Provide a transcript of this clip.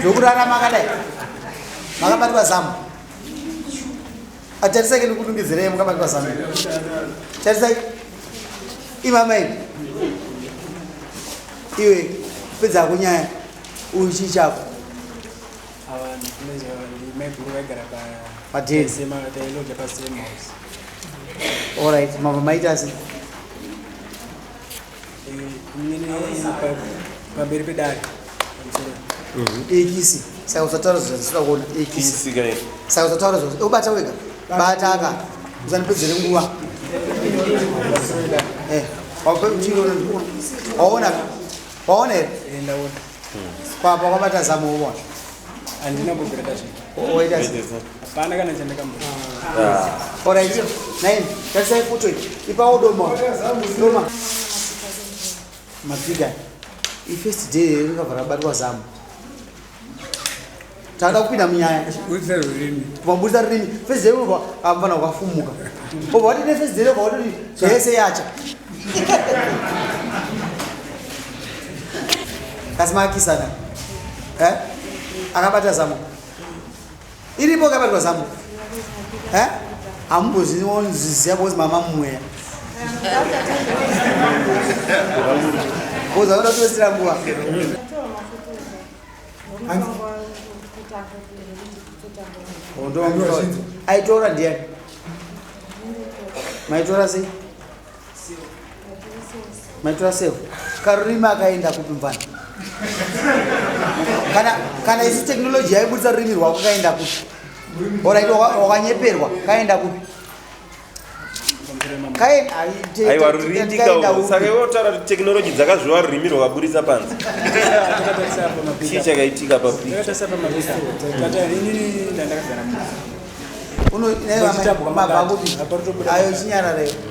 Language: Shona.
zvokurarama akadai makabatwa zamu atarisake nokudungidzirei mukabatwa zamu tarisai imamai iwe pedza kunyaya uyu chii chako alright mama maitasi pamberi pedare ekisi saka usataura zvazvisida kuona ekisi saka usataura zvazvo ubata wega bata aka uzandipedzere nguva waona here kwapa kwabata zamu uona handina kubereka zvinhu oita hapana kana chandakamba alright nine tarisai foto ipawo doma mafiga ifirst day ringabva rabatwa zamu taada kupinda munyaya vambudisa rurimi first day unobva amfana kwafumuka obva watine first day obva watoti zvese yacha kasi makisana akabata zamu iripo akabatwa zamu hamumbozviziva because mama mumweya koza uda kutosira nguva aitora ndiani maitora sei maitora sevo karurimi akaenda kupi mvana kana isi teknoloji yaibudisa rurimi rwako kaenda kupi orit wakanyeperwa kaenda kupi aiwa rurindikawo saka iwe utaura kuti teknoloji dzakazviwa rurimi rwakaburisa panze chii chakaitika mabvakupi ayo chinyarareo